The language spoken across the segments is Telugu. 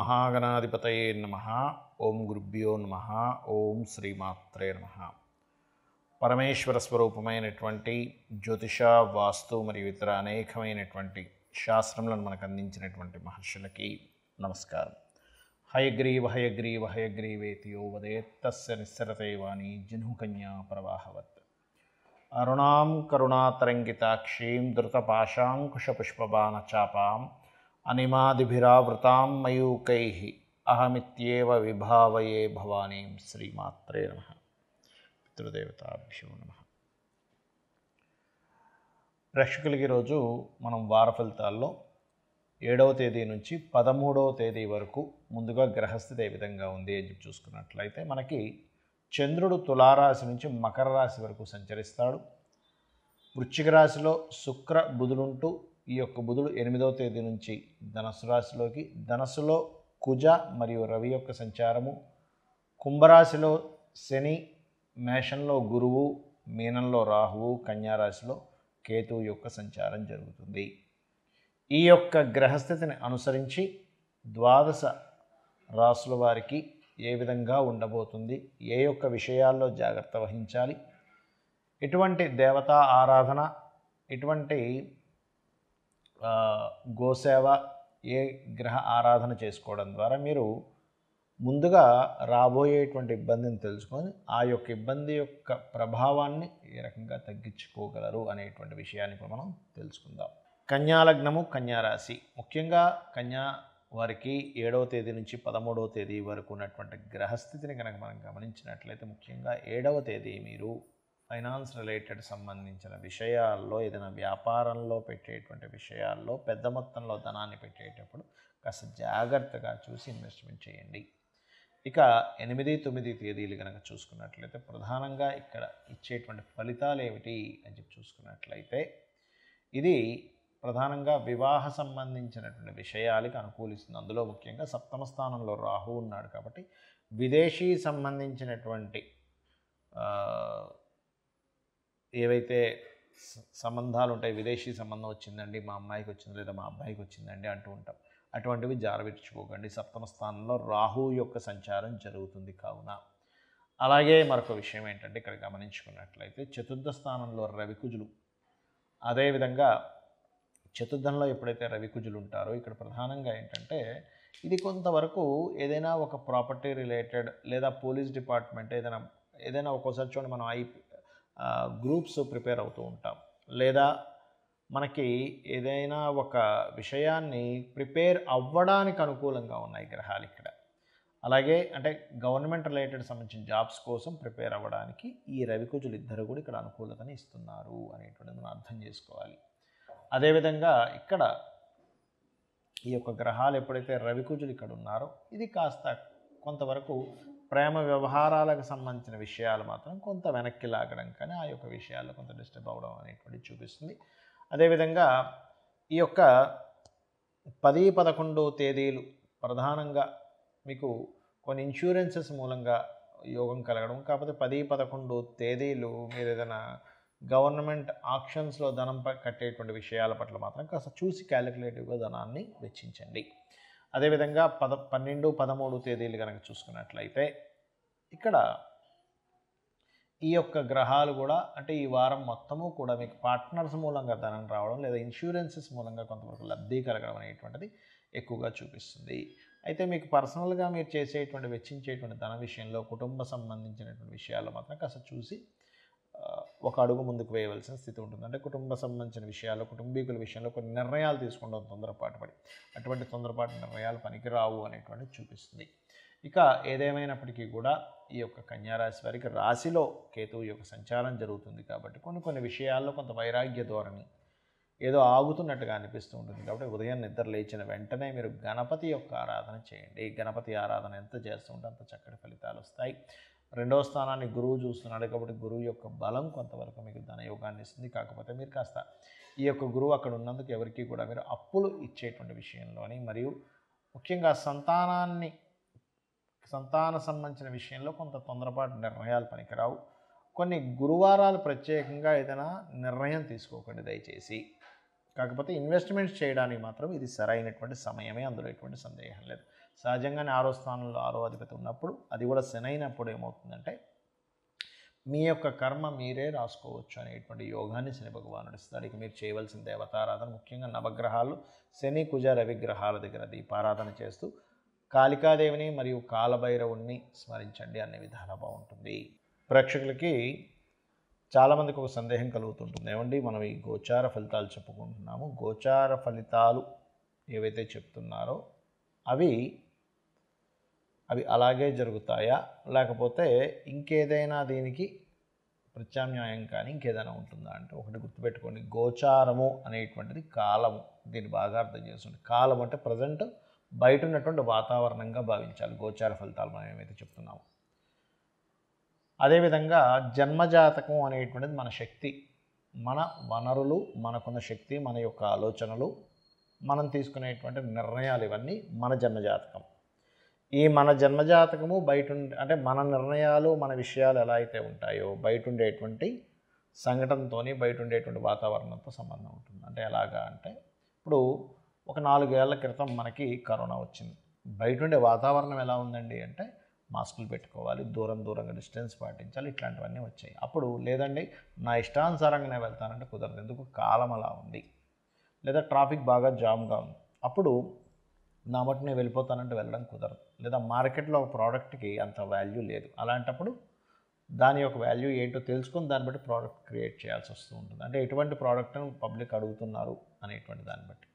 మహాగణాధిపతయే నమః. ఓం గురుభ్యో నమః. ఓం శ్రీమాత్రే నమః. పరమేశ్వర స్వరూపమైనటువంటి జ్యోతిష, వాస్తు మరియు ఇతర అనేకమైనటువంటి శాస్త్రములను మనకు అందించినటువంటి మహర్షులకి నమస్కారం. హయగ్రీవ హయగ్రీవ హయగ్రీవేతి యో వదేత్ తస్య నిస్సరతే వాణి జహ్నుకన్యా ప్రవాహవత్. అరుణాం కరుణాతరంగితాక్షీం ధృతపాశాంకుశపుష్పబాణచాపాం అనిమాదిభిరావృతాం మయూకైః అహమిత్యేవ విభావయే భవానీం. శ్రీమాత్రే నమః. పితృదేవతాభ్యో నమః. ప్రేక్షకులకి ఈరోజు మనం వార ఫలితాల్లో 7వ తేదీ నుంచి 13వ తేదీ వరకు ముందుగా గ్రహస్థితి ఏ విధంగా ఉంది అని చెప్పి చూసుకున్నట్లయితే మనకి చంద్రుడు తులారాశి నుంచి మకర రాశి వరకు సంచరిస్తాడు. వృశ్చిక రాశిలో శుక్ర బుధులుంటూ ఈ యొక్క బుధుడు 8వ తేదీ నుంచి ధనస్సు రాశిలోకి, ధనస్సులో కుజ మరియు రవి యొక్క సంచారము, కుంభరాశిలో శని, మేషంలో గురువు, మీనంలో రాహువు, కన్యారాశిలో కేతువు యొక్క సంచారం జరుగుతుంది. ఈ యొక్క గ్రహస్థితిని అనుసరించి ద్వాదశ రాశుల వారికి ఏ విధంగా ఉండబోతుంది, ఏ యొక్క విషయాల్లో జాగ్రత్త వహించాలి, ఎటువంటి దేవతా ఆరాధన, ఎటువంటి గోసేవ, ఏ గ్రహ ఆరాధన చేసుకోవడం ద్వారా మీరు ముందుగా రాబోయేటువంటి ఇబ్బందిని తెలుసుకొని ఆ యొక్క ఇబ్బంది యొక్క ప్రభావాన్ని ఏ రకంగా తగ్గించుకోగలరు అనేటువంటి విషయాన్ని ఇప్పుడు మనం తెలుసుకుందాం. కన్యాలగ్నము, కన్యారాశి. ముఖ్యంగా కన్యా వారికి 7వ తేదీ నుంచి 13వ తేదీ వరకు ఉన్నటువంటి గ్రహస్థితిని కనుక మనం గమనించినట్లయితే ముఖ్యంగా 7వ తేదీ మీరు ఫైనాన్స్ రిలేటెడ్ సంబంధించిన విషయాల్లో, ఏదైనా వ్యాపారంలో పెట్టేటువంటి విషయాల్లో పెద్ద మొత్తంలో ధనాన్ని పెట్టేటప్పుడు కాస్త జాగ్రత్తగా చూసి ఇన్వెస్ట్మెంట్ చేయండి. ఇక 8, 9 తేదీలు కనుక చూసుకున్నట్లయితే ప్రధానంగా ఇక్కడ ఇచ్చేటువంటి ఫలితాలు ఏమిటి అని చెప్పి చూసుకున్నట్లయితే ఇది ప్రధానంగా వివాహ సంబంధించినటువంటి విషయాలకి అనుకూలిస్తుంది. అందులో ముఖ్యంగా 7వ స్థానంలో రాహు ఉన్నాడు కాబట్టి విదేశీ సంబంధించినటువంటి ఏవైతే సంబంధాలు ఉంటాయి, విదేశీ సంబంధం వచ్చిందండి మా అమ్మాయికి వచ్చింది లేదా మా అబ్బాయికి వచ్చిందండి అంటూ ఉంటాం, అటువంటివి జారవిడ్చుకోకండి. 7వ స్థానంలో రాహు యొక్క సంచారం జరుగుతుంది కావున. అలాగే మరొక విషయం ఏంటంటే ఇక్కడ గమనించుకున్నట్లయితే చతుర్థ స్థానంలో రవికుజులు, అదేవిధంగా చతుర్థంలో ఎప్పుడైతే రవికుజులు ఉంటారో ఇక్కడ ప్రధానంగా ఏంటంటే ఇది కొంతవరకు ఏదైనా ఒక ప్రాపర్టీ రిలేటెడ్ లేదా పోలీస్ డిపార్ట్మెంట్ ఏదైనా ఒక్కోసారి చూడండి మనం గ్రూప్స్ ప్రిపేర్ అవుతూ ఉంటాం, లేదా మనకి ఏదైనా ఒక విషయాన్ని ప్రిపేర్ అవ్వడానికి అనుకూలంగా ఉన్నాయి గ్రహాలు ఇక్కడ. అలాగే అంటే గవర్నమెంట్ రిలేటెడ్ సంబంధించిన జాబ్స్ కోసం ప్రిపేర్ అవ్వడానికి ఈ రవికుజులు ఇద్దరు కూడా ఇక్కడ అనుకూలతని ఇస్తున్నారు అనేటువంటిది మనం అర్థం చేసుకోవాలి. అదేవిధంగా ఇక్కడ ఈ యొక్క గ్రహాలు ఎప్పుడైతే రవికుజులు ఇక్కడ ఉన్నారో ఇది కాస్త కొంతవరకు ప్రేమ వ్యవహారాలకు సంబంధించిన విషయాలు మాత్రం కొంత వెనక్కి లాగడం, కానీ ఆ యొక్క విషయాల్లో కొంత డిస్టర్బ్ అవ్వడం అనేటువంటిది చూపిస్తుంది. అదేవిధంగా ఈ యొక్క 10, 11 తేదీలు ప్రధానంగా మీకు కొన్ని ఇన్సూరెన్సెస్ మూలంగా యోగం కలగడం, కాకపోతే 10, 11 తేదీలు మీరు ఏదైనా గవర్నమెంట్ ఆక్షన్స్లో ధనం కట్టేటువంటి విషయాల పట్ల మాత్రం కాస్త చూసి క్యాలిక్యులేటివ్గా ధనాన్ని వెచ్చించండి. అదేవిధంగా 12, 13 తేదీలు కనుక చూసుకున్నట్లయితే ఇక్కడ ఈ యొక్క గ్రహాలు కూడా అంటే ఈ వారం మొత్తము కూడా మీకు పార్ట్నర్స్ మూలంగా ధనం రావడం లేదా ఇన్సూరెన్సెస్ మూలంగా కొంతవరకు లబ్ధి కలగడం అనేటువంటిది ఎక్కువగా చూపిస్తుంది. అయితే మీకు పర్సనల్గా మీరు చేసేటువంటి వెచ్చించేటువంటి ధన విషయంలో కుటుంబ సంబంధించినటువంటి విషయాల్లో మాత్రం కాస్త చూసి ఒక అడుగు ముందుకు వేయవలసిన స్థితి ఉంటుంది. అంటే కుటుంబ సంబంధించిన విషయాల్లో, కుటుంబీకుల విషయంలో కొన్ని నిర్ణయాలు తీసుకుంటాం తొందరపాటు పడి, అటువంటి తొందరపాటు నిర్ణయాలు పనికిరావు అనేటువంటిది చూపిస్తుంది. ఇక ఏదేమైనప్పటికీ కూడా ఈ యొక్క కన్యారాశి వారికి రాశిలో కేతువు యొక్క సంచారం జరుగుతుంది కాబట్టి కొన్ని విషయాల్లో కొంత వైరాగ్య ధోరణి ఏదో ఆగుతున్నట్టుగా అనిపిస్తూ ఉంటుంది. కాబట్టి ఉదయం నిద్ర లేచిన వెంటనే మీరు గణపతి యొక్క ఆరాధన చేయండి. గణపతి ఆరాధన ఎంత చేస్తూ ఉంటే అంత చక్కటి ఫలితాలు వస్తాయి. 2వ స్థానాన్ని గురువు చూస్తున్నాడు కాబట్టి గురువు యొక్క బలం కొంతవరకు మీకు ధనయోగాన్ని ఇస్తుంది. కాకపోతే మీరు కాస్త ఈ యొక్క గురువు అక్కడ ఉన్నందుకు ఎవరికి కూడా మీరు అప్పులు ఇచ్చేటువంటి విషయంలోని మరియు ముఖ్యంగా సంతాన సంబంధించిన విషయంలో కొంత తొందరపాటు నిర్ణయాలు పనికిరావు. కొన్ని గురువారాలు ప్రత్యేకంగా ఏదైనా నిర్ణయం తీసుకోకండి దయచేసి. కాకపోతే ఇన్వెస్ట్మెంట్స్ చేయడానికి మాత్రం ఇది సరైనటువంటి సమయమే, అందులో ఎటువంటి సందేహం లేదు. సహజంగానే 6వ స్థానంలో 6వ అధిపతి ఉన్నప్పుడు, అది కూడా శని అయినప్పుడు ఏమవుతుందంటే మీ యొక్క కర్మ మీరే రాసుకోవచ్చు అనేటువంటి యోగాన్ని శని భగవానుడు ఇస్తాడు. ఇక మీరు చేయవలసిన దేవతారాధన ముఖ్యంగా నవగ్రహాలు శని కుజ రవి గ్రహాల దగ్గర దీపారాధన చేస్తూ కాళికాదేవిని మరియు కాలభైరవుణ్ణి స్మరించండి, అన్ని విధాలా బాగుంటుంది. ప్రేక్షకులకి చాలామందికి ఒక సందేహం కలుగుతుంటుంది, ఏమండి మనం ఈ గోచార ఫలితాలు చెప్పుకుంటున్నాము, గోచార ఫలితాలు ఏవైతే చెప్తున్నారో అవి అలాగే జరుగుతాయా, లేకపోతే ఇంకేదైనా దీనికి ప్రత్యామ్నాయం కానీ ఇంకేదైనా ఉంటుందా అంటే, ఒకటి గుర్తుపెట్టుకోండి, గోచారము అనేటువంటిది కాలము. దీన్ని బాగా అర్థం చేసుకోండి. కాలం అంటే ప్రజెంట్ బయట ఉన్నటువంటి వాతావరణంగా భావించాలి గోచార ఫలితాలు మనం ఏమైతే చెప్తున్నామో. అదేవిధంగా జన్మజాతకం అనేటువంటిది మన శక్తి, మన వనరులు, మనకున్న శక్తి, మన యొక్క ఆలోచనలు, మనం తీసుకునేటువంటి నిర్ణయాలు, ఇవన్నీ మన జన్మజాతకం. ఈ మన జన్మజాతకము బయట అంటే మన నిర్ణయాలు, మన విషయాలు ఎలా అయితే ఉంటాయో బయట ఉండేటువంటి సంఘటనతోని, బయట ఉండేటువంటి వాతావరణంతో సంబంధం ఉంటుంది. అంటే ఎలాగా అంటే, ఇప్పుడు ఒక 4 ఏళ్ల క్రితం మనకి కరోనా వచ్చింది. బయట ఉండే వాతావరణం ఎలా ఉందండి అంటే, మాస్కులు పెట్టుకోవాలి, దూరంగా డిస్టెన్స్ పాటించాలి, ఇట్లాంటివన్నీ వచ్చాయి. అప్పుడు లేదండి నా ఇష్టానుసారంగా నేను వెళ్తానంటే కుదరదు, ఎందుకు కాలం అలా ఉంది, లేదా ట్రాఫిక్ బాగా జామ్గా ఉంది, అప్పుడు నా మటు నేను వెళ్ళిపోతానంటే వెళ్ళడం కుదరదు, లేదా మార్కెట్లో ఒక ప్రోడక్ట్కి అంత వాల్యూ లేదు, అలాంటప్పుడు దాని యొక్క వాల్యూ ఏంటో తెలుసుకొని దాన్ని బట్టి ప్రోడక్ట్ క్రియేట్ చేయాల్సి వస్తూ ఉంటుంది. అంటే ఎటువంటి ప్రోడక్ట్ను పబ్లిక్ అడుగుతున్నారు అనేటువంటి దాన్ని బట్టి.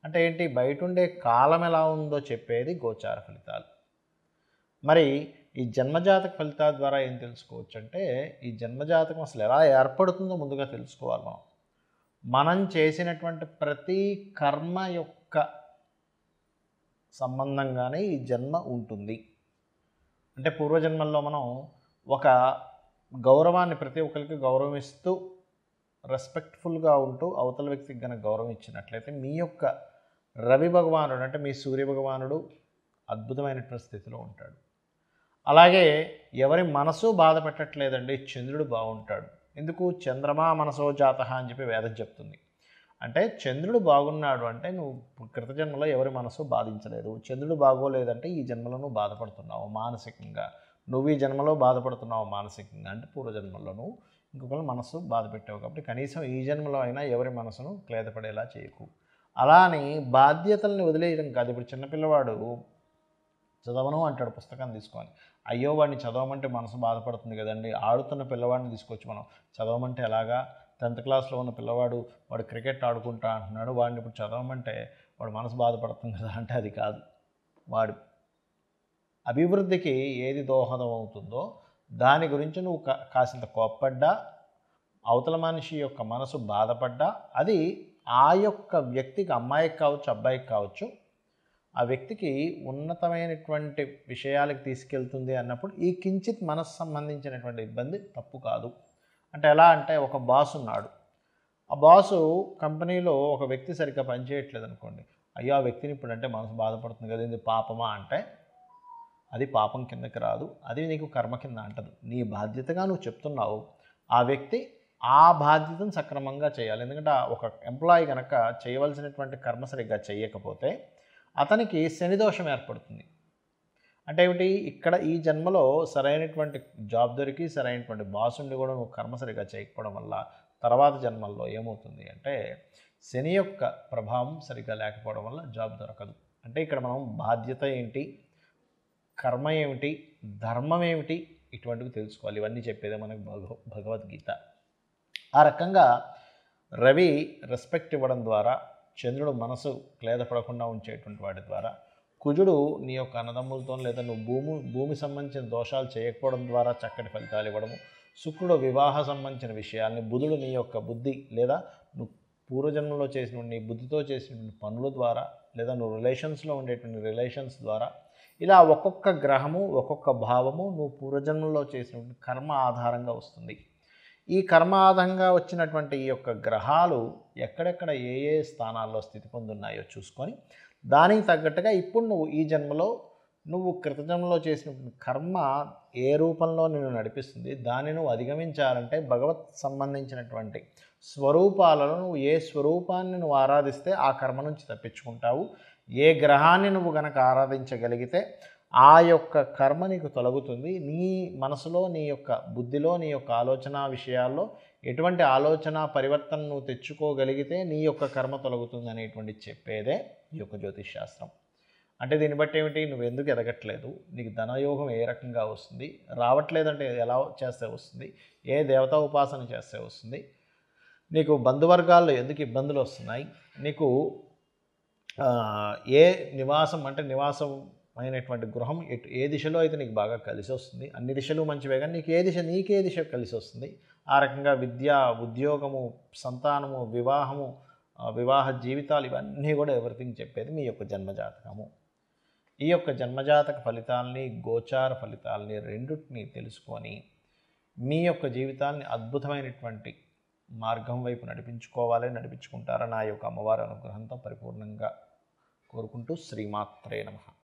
అంటే ఏంటి, బయట ఉండే కాలం ఎలా ఉందో చెప్పేది గోచార ఫలితాలు. మరి ఈ జన్మజాతక ఫలితాల ద్వారా ఏం తెలుసుకోవచ్చు అంటే, ఈ జన్మజాతకం అసలు ఎలా ఏర్పడుతుందో ముందుగా తెలుసుకోవాలి. మనం చేసినటువంటి ప్రతి కర్మ యొక్క సంబంధంగానే ఈ జన్మ ఉంటుంది. అంటే పూర్వజన్మల్లో మనం ఒక గౌరవాన్ని ప్రతి ఒక్కరికి గౌరవం ఇస్తూ రెస్పెక్ట్ఫుల్గా ఉంటూ అవతల వ్యక్తికి కనుక గౌరవం ఇచ్చినట్లయితే మీ యొక్క రవి భగవానుడు అంటే మీ సూర్య భగవానుడు అద్భుతమైనటువంటి స్థితిలో ఉంటాడు. అలాగే ఎవరి మనసు బాధ పెట్టట్లేదండి, చంద్రుడు బాగుంటాడు. ఎందుకు, చంద్రమా మనసో జాత అని చెప్పి వేదం చెప్తుంది. అంటే చంద్రుడు బాగున్నాడు అంటే నువ్వు కృత జన్మలో ఎవరి మనసు బాధించలేదు. చంద్రుడు బాగోలేదంటే ఈ జన్మలో నువ్వు బాధపడుతున్నావు మానసికంగా, నువ్వు ఈ జన్మలో బాధపడుతున్నావు మానసికంగా అంటే పూర్వజన్మలో నువ్వు ఇంకొకరి మనసు బాధ పెట్టావు. కాబట్టి కనీసం ఈ జన్మలో అయినా ఎవరి మనసును క్లేదపడేలా చేయకు. అలా అని బాధ్యతల్ని వదిలేయడం కాదు. ఇప్పుడు చిన్నపిల్లవాడు చదవను అంటాడు పుస్తకాన్ని తీసుకొని, అయ్యో వాడిని చదవమంటే మనసు బాధపడుతుంది కదండి. ఆడుతున్న పిల్లవాడిని తీసుకొచ్చి మనం చదవమంటే ఎలాగా, 10th క్లాస్లో ఉన్న పిల్లవాడు వాడు క్రికెట్ ఆడుకుంటా అంటున్నాడు, వాడిని ఇప్పుడు చదవమంటే వాడు మనసు బాధపడుతుంది కదా అంటే అది కాదు. వాడు అభివృద్ధికి ఏది దోహదం అవుతుందో దాని గురించి నువ్వు కాసింత కోప్పడ్డా, అవతల మనిషి యొక్క మనసు బాధపడ్డా, అది ఆ యొక్క వ్యక్తికి, అమ్మాయికి కావచ్చు అబ్బాయికి కావచ్చు, ఆ వ్యక్తికి ఉన్నతమైనటువంటి విషయాలకు తీసుకెళ్తుంది అన్నప్పుడు ఈ కించిత్ మనసు సంబంధించినటువంటి ఇబ్బంది తప్పు కాదు. అంటే ఎలా అంటే, ఒక బాస్ ఉన్నాడు, ఆ బాసు కంపెనీలో ఒక వ్యక్తి సరిగ్గా పనిచేయట్లేదు అనుకోండి, అయ్యో ఆ వ్యక్తిని ఇప్పుడు అంటే మనసు బాధపడుతుంది కదా, ఇది పాపమా అంటే అది పాపం కిందకి రాదు, అది నీకు కర్మ కింద అంటదు. నీ బాధ్యతగా నువ్వు చెప్తున్నావు, ఆ వ్యక్తి ఆ బాధ్యతను సక్రమంగా చేయాలి. ఎందుకంటే ఒక ఎంప్లాయీ కనుక చేయవలసినటువంటి కర్మ సరిగ్గా చేయకపోతే అతనికి శని దోషం ఏర్పడుతుంది. అంటే ఏమిటి, ఇక్కడ ఈ జన్మలో సరైనటువంటి జాబ్ దొరికి సరైనటువంటి బాస్ ఉండి కూడా నువ్వు కర్మ సరిగ్గా చేయకపోవడం వల్ల తర్వాత జన్మల్లో ఏమవుతుంది అంటే శని యొక్క ప్రభావం సరిగ్గా లేకపోవడం వల్ల జాబ్ దొరకదు. అంటే ఇక్కడ మనం బాధ్యత ఏంటి, కర్మ ఏమిటి, ధర్మం ఏమిటి, ఇటువంటివి తెలుసుకోవాలి. ఇవన్నీ చెప్పేదే మనకు భగవద్గీత. ఆ రకంగా రవి రెస్పెక్ట్ ఇవ్వడం ద్వారా, చంద్రుడు మనసు క్లేదపడకుండా ఉంచేటువంటి వాటి ద్వారా, కుజుడు నీ యొక్క అన్నదమ్ములతో లేదా నువ్వు భూమి సంబంధించిన దోషాలు చేయకపోవడం ద్వారా చక్కటి ఫలితాలు ఇవ్వడము, శుక్రుడు వివాహ సంబంధించిన విషయాల్ని, బుధుడు నీ యొక్క బుద్ధి లేదా నువ్వు పూర్వజన్మలో చేసిన నీ బుద్ధితో చేసినటువంటి పనుల ద్వారా, లేదా నువ్వు రిలేషన్స్లో ఉండేటువంటి రిలేషన్స్ ద్వారా, ఇలా ఒక్కొక్క గ్రహము ఒక్కొక్క భావము నువ్వు పూర్వజన్మలో చేసినటువంటి కర్మ ఆధారంగా వస్తుంది. ఈ కర్మ ఆధారంగా వచ్చినటువంటి ఈ యొక్క గ్రహాలు ఎక్కడెక్కడ ఏ ఏ స్థానాల్లో స్థితి పొందున్నాయో చూసుకొని దానికి తగ్గట్టుగా ఇప్పుడు నువ్వు ఈ జన్మలో నువ్వు కృతజన్మలో చేసినటువంటి కర్మ ఏ రూపంలో నిన్ను నడిపిస్తుంది, దాన్ని నువ్వు అధిగమించాలంటే భగవత్ సంబంధించినటువంటి స్వరూపాలలో నువ్వు ఏ స్వరూపాన్ని నువ్వు ఆరాధిస్తే ఆ కర్మ నుంచి తప్పించుకుంటావు, ఏ గ్రహాన్ని నువ్వు గనక ఆరాధించగలిగితే ఆ యొక్క కర్మ నీకు తొలగుతుంది. నీ మనసులో, నీ యొక్క బుద్ధిలో, నీ యొక్క ఆలోచన విషయాల్లో ఎటువంటి ఆలోచన పరివర్తన నువ్వు తెచ్చుకోగలిగితే నీ యొక్క కర్మ తొలగుతుంది అనేటువంటి చెప్పేదే ఈ యొక్క జ్యోతిష్ శాస్త్రం. అంటే దీన్ని బట్టి ఏమిటి, నువ్వు ఎందుకు ఎదగట్లేదు, నీకు ధనయోగం ఏ రకంగా వస్తుంది, రావట్లేదంటే ఎలా చేస్తే వస్తుంది, ఏ దేవతా ఉపాసన చేస్తే వస్తుంది, నీకు బంధువర్గాల్లో ఎందుకు ఇబ్బందులు వస్తున్నాయి, నీకు ఏ నివాసం అంటే నివాసం అయినటువంటి గృహం ఏ దిశలో అయితే నీకు బాగా కలిసి వస్తుంది, అన్ని దిశలు మంచివే కానీ నీకే దిశ కలిసి వస్తుంది, ఆ రకంగా విద్య, ఉద్యోగము, సంతానము, వివాహము, వివాహ జీవితాలు ఇవన్నీ కూడా ఎవ్రీథింగ్ చెప్పేది మీ యొక్క జన్మజాతకము. ఈ యొక్క జన్మజాతక ఫలితాలని, గోచార ఫలితాలని రెండింటినీ తెలుసుకొని మీ యొక్క జీవితాన్ని అద్భుతమైనటువంటి మార్గం వైపు నడిపించుకుంటారని నా యొక్క అమ్మవారి అనుగ్రహంతో పరిపూర్ణంగా కోరుకుంటూ శ్రీమాత్రే నమః.